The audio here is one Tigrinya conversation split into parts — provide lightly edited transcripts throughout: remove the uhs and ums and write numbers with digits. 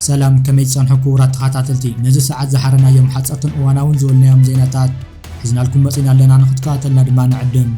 سلام كميت صنحكو رات تخاتاتلتي نزي ساعات زحرنا يوم حصتن اواناون زولنا يوم زيناتات حزنا لكم مصينا لنا نختكاتلنا دما نعدم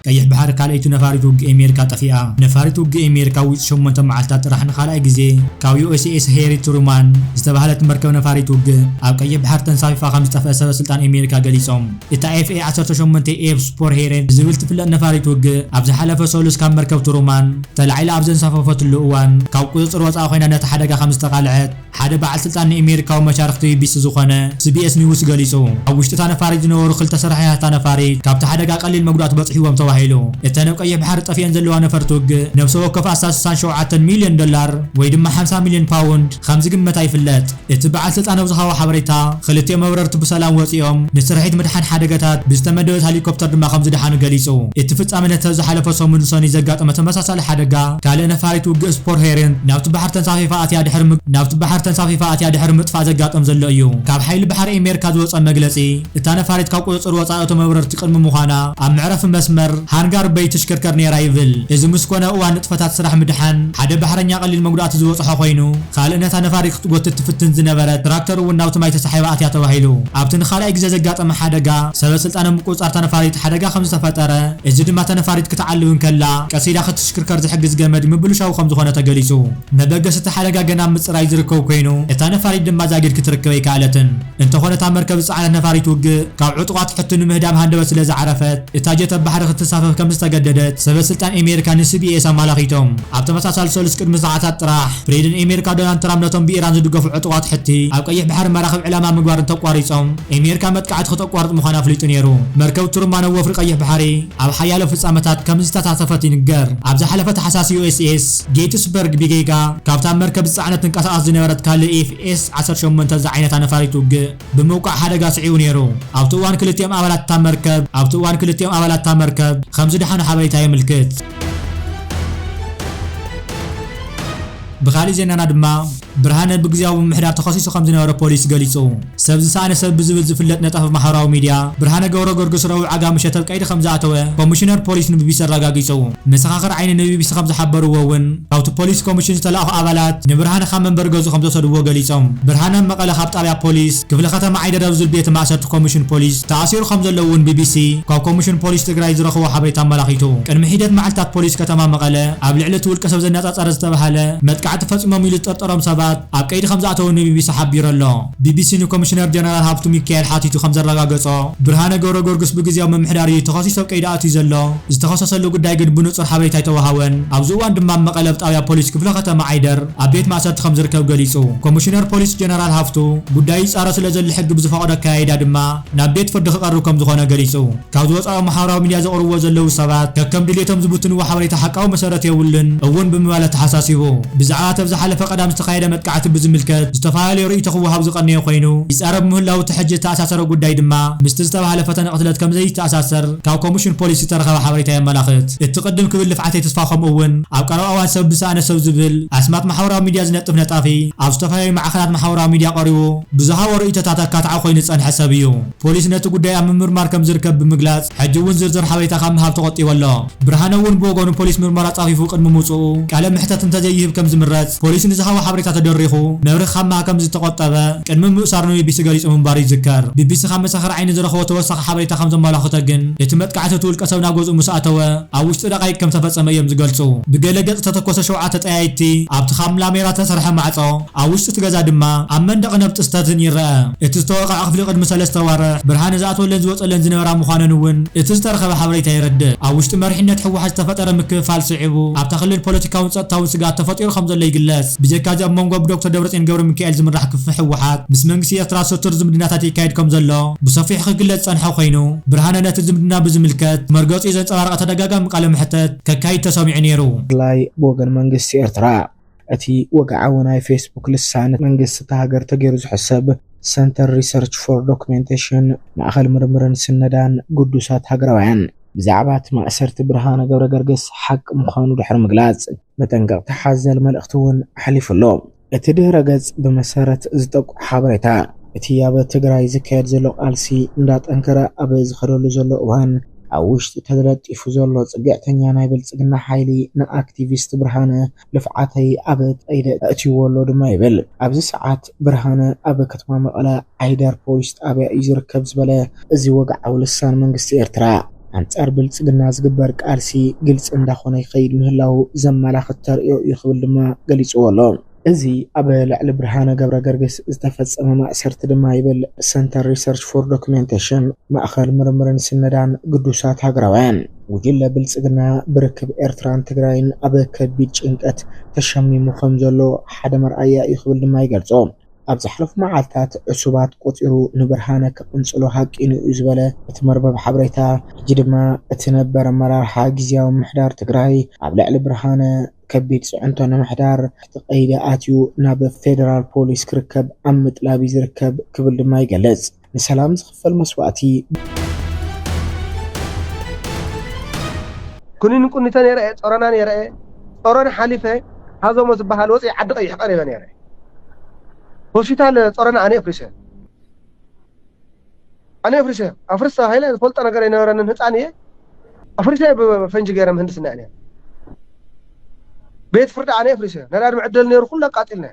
كيح بحر كاليتو نفاريتو أمريكا تفيا نفاريتو أمريكا وشومن تمعلتات راح نخلق جزء كاويو اس هيري ترومان استبهلت مركب نفاريتو أو كيح بحر تنصايفا خمس تفسير سلطان أمريكا جليسهم إتعرف إيه عشرة شومن تي سبور هيرين زولت في نفاريتو أبز حلف سولس كم مركب ترومان تلعيل أبزن صفوفات اللؤوان كاو قصر وصا أخوينا نتحدق خمس تقالعات حدا بعد سلطان أمريكا ومشاركته بيس زخانة CBS نيوز جليسو أو وشتان نفاريد نور خلت سرحيها تنفاريد كابت حدا قليل مقدات بطحيوم هيلو التنوك أي بحر طفيان زلوا نفرتوج نفسه وقف أساس $7 مليون ويدم 5 مليون باوند 5 قمة يفلت اتبع سلطان وزخوا حبريتها خلتي موررت بسلام وصيهم نسرحيت مدحن حدقات بيستمدوت هليكوبتر دما 5 دحانو جليسو اتفت امنته زحلفه سومن سوني زغاط متمساسل حدقا كاله نفاريتو سبور هيرن ناوت بحر تنصافيفات يا دحر ناوت بحر تنصافيفات يا دحر مطفا زغاطم زلو እዩ ካብ ሓይሊ بحر أمريكا ዝወፀ መግለጺ እታ ነፋሪት ካብ ቁፅር ወፃእቶ መብረርቲ ቅድሚ ምዃና ኣብ ምዕረፍ መስመር ሃንጋር በይ ተሽከርከር ነራ ይብል እዚ ምስኮነ እዋን ጥፈታት ስራሕ ምድሓን ሓደ ባሕረኛ ቀሊል መጉዳእቲ ዝወፅሖ ኮይኑ ካልእነታ ነፋሪት ክትጎትት ትፍትን ዝነበረት ትራክተር እውን ናብቲ ማይ ተሰሓይባ ኣትያ ተባሂሉ ኣብቲ ንኻልኣይ ግዜ ዘጋጠመ ሓደጋ ሰበስልጣን ምቁፅፃር ተነፋሪት ሓደጋ ከም ዝተፈጠረ እዚ ድማ ተነፋሪት ክትዓልብን ከላ ቀሲዳ ክትሽከርከር ዝሕግዝ ገመድ ምብልሻው ከም ዝኾነ ተገሊጹ መበገስቲ ሓደጋ ገና ምፅራይ ዝርከቡ ኮይኑ እታ ነፋሪት ድማ ዛጊድ ክትርከብ ይካኣለትን እንተኾነ ታ መርከብ ጻዕነት ነፋሪት ውግ ካብ ዕጡቋት ሕትኑ ምህዳም ሃንደበ ስለ ዝዓረፈት እታ ጀተ ባሕሪ ክትሳፈፍ ከም ዝተገደደት ሰበስልጣን أمريكا CBS مالاخيتهم عبد مساسال سولس قدم ساعات طراح بريدن أمريكا دونالد ترامب نتوم بإيران زدقوا عطوات حتي أو قيح بحر مراخب علامة مقبار تقواريصهم أمريكا متقعد خطوقوارت مخانا فليتو نيرو مركب ترمان وفر قيح بحري أو حياله في الصامتات كم ستاتعصفتي نقر عبد حلفة حساس USS جيتسبرغ بيجيكا كابتن مركب الصعنة تنقص زنورت كال FS 10 شومن تزعينة نفاريتو بموقع حدقا سعيو نيرو أو توان كلتيم أولاد تامركب أو توان كلتيم أولاد تامركب 5 دحانو حبايتها يملكت بخالي زيننا دما برهان بغزياو محدار تخصيصو خمس نور بوليس غليصو سبز سانه سب بزبل زفلت نطف محراو ميديا برهان غورو غورغسرو عغا مشتل قيد خمزه اتوه كوميشنر بوليس نبي سرغاغيصو مسخاخر عين نبي خمس حبرو وون اوت بوليس كوميشن تلاخ ابالات نبرهان خمن برغزو خمسه سدو غليصوم برهان مقله خاب طابيا بوليس كفل ختم عيدر زل بيت ماسرت كوميشن بوليس تاثير خمزه لون BBC كوميشن بوليس تግራይ ዝረخوا حبيتا ملاخيتو قدم حيدت معلتات بوليس كتما مقله اب لعلت ولقسب زناصر ዝተባሃለ መጥቃዕቲ ፈጽሞም ኢሉ ተጠርጠሮም ሰባት ኣብ ቀይዲ ከምዛተው BBC ሓቢሩ ኣሎ BBC ኮሚሽነር ጀነራል ሃብቱ ሚካኤል ሓቲቱ ከም ዘረጋገጾ ብርሃነ ገብረ ጎርግስ ብግዚያው መምሕዳር ተኸሲሱ ቀይዲ ኣትዩ ዘሎ ዝተኸሰሰሉ ጉዳይ ግን ብንጹር ሓበሬታ ይተዋሃወን ኣብዚ እዋን ድማ መቐለብ ጣብያ ፖሊስ ክፍለ ከተማ ዓይደር ኣብ ቤት ማእሰርቲ ከም ዝርከብ ገሊጹ ኮሚሽነር ፖሊስ ጀነራል ሃብቱ ጉዳይ ጻረ ስለ ዘሎ ሕግ ብዝፈቐደ ካይዳ ድማ ናብ ቤት ፍርዲ ክቐርብ ከም ዝኾነ ገሊጹ ካብ ዝወጻእ ማሕበራዊ ሚድያ ዘቕርብዎ ዘለዉ ሰባት ከከም ድሌቶም ዝብትንዎ ሓበሬታ ሓቃዊ መሰረት የውልን እውን ብምባለት ተሓሳሲቡ ብዛዕባ ተብዝሓለፈ ቀዳም ዝተኻየደ መጥቃዕቲ ብዝምልከት ዝተፋላለዩ ርእይቶ ክወሃብ ዝቐነየ ኮይኑ ይጻረብ ምህላው ትሕጂ ተኣሳሰረ ጉዳይ ድማ ምስቲ ዝተባሃለ ፈተነ ቅትለት ከም ዘይተኣሳሰር ካብ ኮሚሽን ፖሊስ ዝተረኸበ ሓበሬታ የመላኽት እቲ ቅድም ክብል ልፍዓተይ ተስፋ ከምኡውን ኣብ ቀረባ እዋን ሰብ ብሳእነ ሰብ ዝብል ኣስማት ማሕበራዊ ሚድያ ዝነጥፍ ነጣፊ ኣብ ዝተፈላለዩ ማዕከናት ማሕበራዊ ሚድያ ቀሪቡ ብዙሃት ርእይቶታት ኣካትዓ ኮይኑ ዝጸንሐ ሰብ እዩ ፖሊስ ነቲ ጉዳይ ኣብ ምርማር ከም ዝርከብ ብምግላጽ ሕጂ እውን ዝርዝር ሓበሬታ ካብ ምሃብ ተቆጢቡ ኣሎ ብርሃነ እውን ብወገኑ ፖሊስ ምርመራ ጻፊፉ ቅድሚ ምውጽኡ ቃለ ምሕተት እንተዘይህብ ከም ዝምረጽ ፖሊስ ንዝሃቦ ሓበሬታ ተደሪኹ መብርኽ ከማ ከም ዝተቆጠበ ቅድሚ ምእሳር ነው BBC ገሊጹ ምንባር ይዝከር BBC ካብ መሰኸር ዓይኒ ዝረኸቦ ተወሳኺ ሓበሬታ ከም ዘመላኽተ ግን እቲ መጥቃዕቲ ውልቀ ሰብ ናብ ገጹ ምስኣተወ ኣብ ውሽጢ ደቃይቅ ከም ተፈጸመ እዮም ዝገልጹ ብገለ ገጽ ተተኮሰ 7 ጠያይቲ ኣብቲ ካብ ላሜራ ተሰርሐ ማዕጾ ኣብ ውሽጢ ትገዛ ድማ ኣብ መንደቕ ነብጥስተትን ይርአ እቲ ዝተወቕዐ ክፍሊ ቅድሚ 3 ወርሕ ብርሃን ዝኣተወለን ዝወፀለን ዝነበራ ምዃነን እውን እቲ ዝተረኸበ ሓበሬታ ይረድእ ኣብ ውሽጢ መሪሕነት ሕወሓት ዝተፈጠረ ምክፍፋል ስዒቡ ኣብ ተኽልል ፖለቲካውን ጸጥታውን ስጋት ተፈጢሩ ከም ዘሎ ይግለጽ ብጀካዚ ኣብ መንጎ ዶክተር ደብረጽዮን ገብረ ሚካኤል ዝምራሕ ክፍሊ ሕወሓት ምስ መንግስቲ ኤርትራ ሰተር ዝምድናታት ይካየድ ከም ዘሎ ብሰፊሕ ክግለጽ ጸንሐ ኮይኑ ብርሃነ ነቲ ዝምድና ብዝምልከት መርገጺ ዘንጸባረቐ ተደጋጋሚ ቃለ ምሕተት ከካይድ ተሰሚዑ ነይሩ ላይ ወገን መንግስቲ ኤርትራ እቲ ወግዓዊ ናይ ፌስቡክ ልሳን መንግስቲ ተሃገር ተገይሩ ዝሕሰብ ሰንተር ሪሰርች ፎር ዶክመንቴሽን ማእኸል ምርምርን ስነዳን ቅዱሳት ሃገራውያን ብዛዕባ ማእሰርቲ ብርሃነ ገብረ ገርግስ ሓቅ ምዃኑ ድሕሪ ምግላጽ መጠንቀቕቲ ሓዘል መልእኽቲ እውን ሓሊፉሎ እቲ ድህረ ገጽ ብመሰረት ዝጠቁ ሓበሬታ እቲ ኣብ ትግራይ ዝካየድ ዘሎ ቃልሲ እንዳጠንከረ ኣብ ዝኸደሉ ዘሎ እዋን ኣብ ውሽጢ ተለጢፉ ዘሎ ጽግዕተኛ ናይ ብልጽግና ሓይሊ ንኣክቲቪስት ብርሃነ ልፍዓተይ ኣብ ቀይዲ ኣእትይዎ ኣሎ ድማ ይብል። ኣብዚ ሰዓት ብርሃነ ኣብ ከተማ መቐለ ዓይዳር ፖሊስ ጣብያ እዩ ዝርከብ ዝበለ እዚ ወግዓዊ ልሳን መንግስቲ ኤርትራ ኣንጻር ብልጽግና ዝግበር ቃልሲ ግልጽ እንዳኾነ ይኸይድ ምህላው ዘመላኽት ተርእዮ እዩ ክብል ድማ ገሊጽዎ ኣሎ። እዚ ኣብ ልዕሊ ብርሃነ ገብረ ገርግስ ዝተፈጸመ ማእሰርቲ ድማ ይብል ሰንተር ሪሰርች ፎር ዶክሜንቴሽን ማእኸል ምርምርን ስነዳን ቅዱሳት ሃገራውያን ጉጅለ ብልጽግና ብርክብ ኤርትራን ትግራይን ኣብ ከቢድ ጭንቀት ተሸሚሙ ከም ዘሎ ሓደ መርኣያ እዩ ክብል ድማ ይገልጾ። ኣብ ዝሓለፉ መዓልትታት ዕሱባት ቆፂሩ ንብርሃነ ከቕንጽሎ ሃቂኑ እዩ ዝበለ እቲ መርበብ ሓበሬታ ሕጂ ድማ እቲ ነበረ ኣመራርሓ ጊዜያዊ ምሕዳር ትግራይ ኣብ ልዕሊ ብርሃነ ከቢድ ጽዕንቶ ንምሕዳር ቀይዲ ኣትዩ ናብ ፌደራል ፖሊስ ክርከብ ኣብ ምጥላብ ዝርከብ ክብል ድማ ይገልጽ። ንሰላም ዝኽፈል መስዋዕቲ ኩኒን ቁኒተ ነይረ ጾረና ነይረ ጾረና ሓሊፈ ሃዞሞ ዝበሃል ወፂ ዓዲ ቀይሕ ቀሪበ ነይረ ሆስፒታል ጾረና ኣነ ፍሪሰ ኣፍርሳ ሃይለ ዝፈልጦ ነገር ይነበረንን ህፃን እየ ኣፍሪሰ ብፈንጂ ገይረ ምህንድስና እየ ቤት ፍርዲ ኣነ ፍሪሰ ነዳድ ምዕደል ነይሩ ኩሉ ኣቃጢልና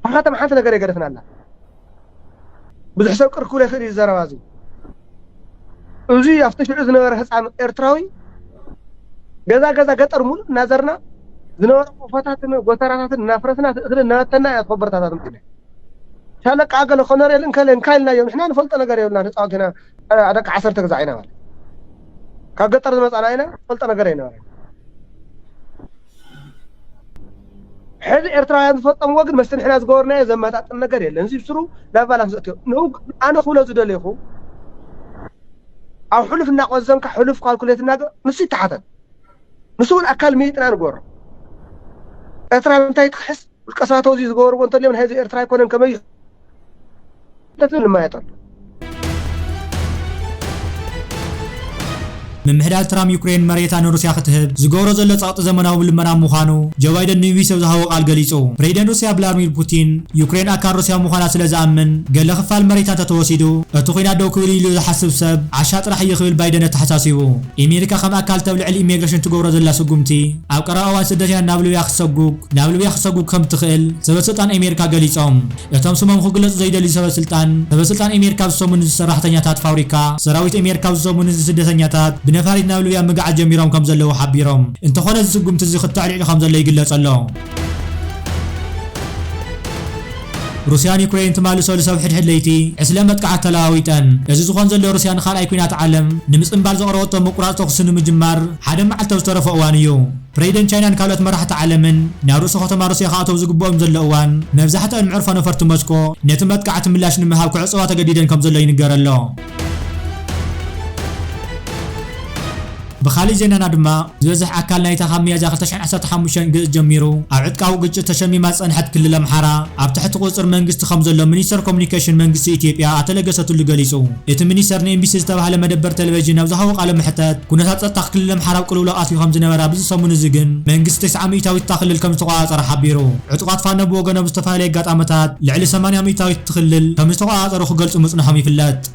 ሓኻተም ሓንቲ ነገር የገደፍና ኣላ ብዙሕ ሰብ ቅርኩ ለይኽእል እዩ ዝዘረባ እዚ እዚ ኣብቲ ሽዑ ዝነበረ ህፃን ኤርትራዊ ገዛ ገጠር ሙሉእ እናዘርና ዝነበረ ቆፋታትን ጎተራታትን እናፍረስና እኽሊ እናበተና እያ ትኸበርታታት ምጥለ ሻለቃ ገለ ኮነሬል እንካይልና እዮም ንሕና ንፈልጦ ነገር የብልና ተፃወትና ኣደቂ 10 ገዛ ኢና ማለት ካብ ገጠር ዝመፃና ኢና ፈልጦ ነገር ኣይነበረ ሕዚ ኤርትራውያን ዝፈፀምዎ ግን መስተ ንሕና ዝገበርናዮ ዘመጣጥን ነገር የለን እዚ ብስሩ ላባላፍ ዘእትዮ ኣነ ክብሎ ዝደለይኹ ኣብ ሕሉፍ እናቆዘምካ ሕሉፍ ካልኩሌት እናገ ንሱ ይተሓተት ንሱ እውን ኣካል ሚጥና ንገብሮ ኤርትራ እንታይ ትክሕስ ውልቀ ሰባት እዚ ዝገበርዎ እንተልዮም ሕዚ ኤርትራ ኣይኮነን ከመይ ተትብል ማየጠሉ ምምሕዳር ትራምፕ ዩክሬን መሬታ ንሩስያ ክትህብ ዝገብሮ ዘሎ ጸቕጢ ዘመናዊ ልመና ምዃኑ ጆ ባይደን ንቢቢሲ ዝሃቦ ቃል ገሊጹ። ፕሬዚደንት ሩስያ ቭላድሚር ፑቲን ዩክሬን ኣካል ሩስያ ምዃና ስለ ዝኣምን ገለ ክፋል መሬታ እንተተወሲዱ እቲ ኩናት ደው ክብል ኢሉ ዝሓስብ ሰብ ዓሻ ጥራሕ እዩ ክብል ባይደን ተሓሳሲቡ። ኣሜሪካ ከም ኣካል ተብ ልዕሊ ኢሚግሬሽን ትገብሮ ዘላ ስጉምቲ ኣብ ቀረባ እዋን ስደተኛታት ናብ ሊብያ ክሰጉግ ከም ትኽእል ሰበስልጣን ኣሜሪካ ገሊጾም። እቶም ስሞም ክግለጹ ዘይደልዩ ሰበስልጣን ኣሜሪካ ዝሰሙን ሰራሕተኛታት ፋብሪካ ሰራዊት ኣሜሪካ ዝሰሙን ስደተኛታት ብነፋሪት ናብ ሊብያ ምግዓት ጀሚሮም ከም ዘለዉ ሓቢሮም እንተኾነ ዝስጉምቲ እዚ ክተዕሊዑ ከም ዘሎ ይግለጽ ኣሎ። ሩስያን ዩክሬን ትማልሰሉ ሰብ ሕድሕድ ለይቲ ዕስለ መጥቃዕቲ ተለዋዊጠን እዚ ዝኾን ዘሎ ሩስያ ንኻልኣይ ኩናት ዓለም ንምጽምባል ዘቕረበቶ ምቁራጽ ተኹሲ ንምጅማር ሓደ መዓልቲ ዝተረፈ እዋን እዩ። ፕሬዚደንት ቻይናን ካልኦት መራሕቲ ዓለምን ናብ ሩስያ ከተማ ሩስያ ከኣተው ዝግብኦም ዘሎ እዋን መብዛሕትአን ምዕርፎ ነፈርቲ ሞስኮ ነቲ መጥቃዕቲ ምላሽ ንምሃብ ክዕፅዋ ተገዲደን ከም ዘሎ ይንገር ኣሎ። بخالي زيننا دما زوزح أكل نايتا خامية زاخل تشعن عسات حموشان جميرو عدكاو قجت تشمي ماس أنحد كل الأمحارة أبتحت قصر منجست خمزلو منيسر كومنيكيشن منجست إثيوبيا أتلقى ستو لقاليسو إت منيسر نيم بيسيز تبع على مدبر تلفزيون وزهوق على محتات كنا تتطاق كل الأمحارة وقلوا لا أثي خمزنا ورابز صمون الزجن منجست 900 تاوي تخلل الكم تقاعد راح بيرو عتقات فانا بوجنا مصطفى لقات أمتات لعل 800 تاوي تخلل كم تقاعد روح قلت مصنع حمي فلات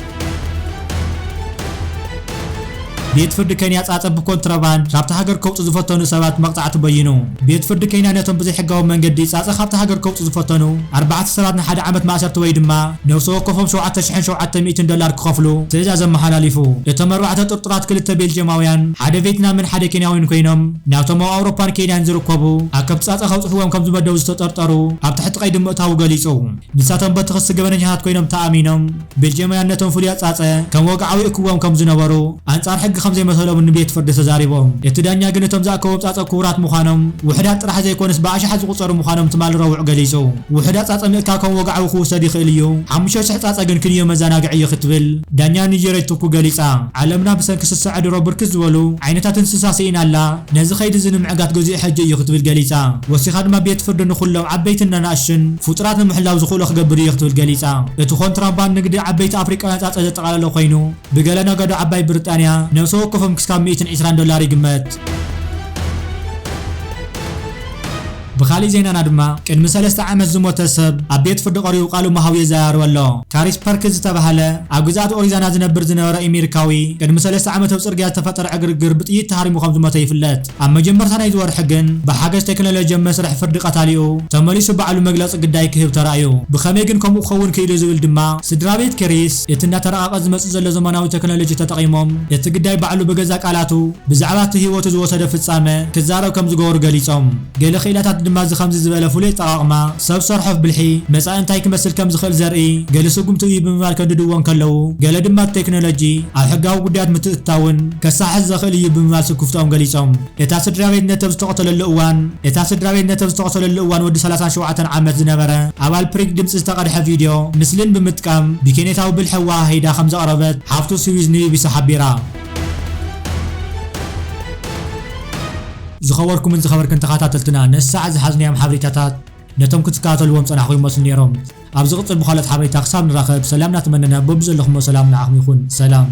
بيت فرد كينيا تعاطب بكونتراباند رابطه هاجر كوت زفتونو سبات مقطع تبينو بيت فرد كينيا نتم بزي حقاو منقدي تعاطب خابطه هاجر كوت زفتونو 4 سنوات نحد عامت ماسر توي دما نوسو كفهم 7,700 كخفلو تزازم محلاليفو يتمرعت تطرات كل تبيل جماويان حدا فيتنام من حدا كينياوين كوينوم ناوتمو اوروبان كينيان زركبو اكب تعاطب خوصحوهم كم زبدو زتطرطرو اب تحت قيد مؤتاو غليصو نساتم بتخص غبننيات كوينوم تامينوم بيلجيميان نتم فليا تعاطب كم وقعوا اكوام كم زنبرو انصار حق خمسة مثلا من بيت فرد تزاربهم يتدانيا جنتهم زاكو بصاص كورات مخانم وحدات راح زي يكونس باش حز قصر مخانم تمال روع قليسو وحدات صاصمكاكم وقعوا خو صديق اليو حمشو صاص جن كنيه مزاناقعي ختبل دانيا نيجريتو قليصا علمنا بسنكس السعد روبركز ولو عينتات انسساسين الله نز خيد زن معقات غزي حج يختبل قليصا وسيخاد ما بيت فرد نخلو عبيتنا ناشن فطرات محلاو زخولو خغبر يختبل قليصا اتو كونتراباند نقد عبيت افريقيا صاص تقاللو خينو بقلنا قدو عباي بريطانيا نوسو كفم كسكام $120 يقمت بخالي زينانا دما ቅድሚ 3 ዓመት ዝሞተ ሰብ ኣብ ቤት ፍርዲ ቀሪቡ ቃሉ መሃው የዛረብ ኣሎ ካሪስ ፐርክዝ ዝተባሃለ ኣብ ግዛት ኦሪዛና ዝነብር ዝነበረ ኣሜሪካዊ ቅድሚ 3 ዓመት ኣብ ጽርግያ ዝተፈጠረ ዕግርግር ብጥይት ተሃሪሙ ከም ዝሞተ ይፍለጥ ኣብ መጀመርታ ናይ ዝወርሕ ግን ብሓገዝ ቴክኖሎጂ መስርሕ ፍርዲ ቀታሊኡ ተመሊሱ ባዕሉ መግለጽ ግዳይ ክህብ ተራእዩ ብኸመይ ግን ከምኡ ክኸውን ክኢሉ ዝብል ድማ ስድራቤት ከሪስ እቲ እናተረቃቐ ዝመጽእ ዘሎ ዘመናዊ ቴክኖሎጂ ተጠቂሞም እቲ ግዳይ ባዕሉ በገዛ ቃላቱ ብዛዕባ እቲ ህይወቱ ዝወሰደ ፍጻመ ክዛረብ ከም ዝገበሩ ገሊጾም ገለ ኺእላታት ድማ ዝኸምዚ ዝበለ ፍሉይ ጠቃቅማ ሰብ ሰርሖ ብልሒ መጻእ እንታይ ክመስል ከም ዝኽእል ዘርኢ ገለ ስጉምቱ ብምባል ከድድዎን ከለው ገለ ድማ ቴክኖሎጂ ኣብ ሕጋዊ ጉዳያት ምትእታውን ከሳሕዝ ዝኽእል እዩ ብምባል ስኩፍቶም ገሊጾም እታ ስድራቤት ነጥብ ዝተቆተለሉ እዋን ወዲ 37 ዓመት ዝነበረ ኣባል ፕሪክ ድምፂ ዝተቀድሐ ቪድዮ ምስልን ብምጥቃም ብኬኔታዊ ብልሕዋ ሄዳ ከም ዘቕረበት ሓፍቱ ስዊዝ ንቢቢሲ ሓቢራ ዝኸበርኩምን ዝኸበርክን ተኸታተልትና ነሳዕ ዝሓዝናዮም ሓበሬታታት ነቶም ክትከታተልዎም ጸናሕኹም ይመስሉ ነይሮም ኣብ ዝቕጽል ብኻልኦት ሓበሬታ ክሳብ ንራኸብ ሰላምና ትመነና በብዘለኹም ሰላም ንዓኹም ይኹን ሰላም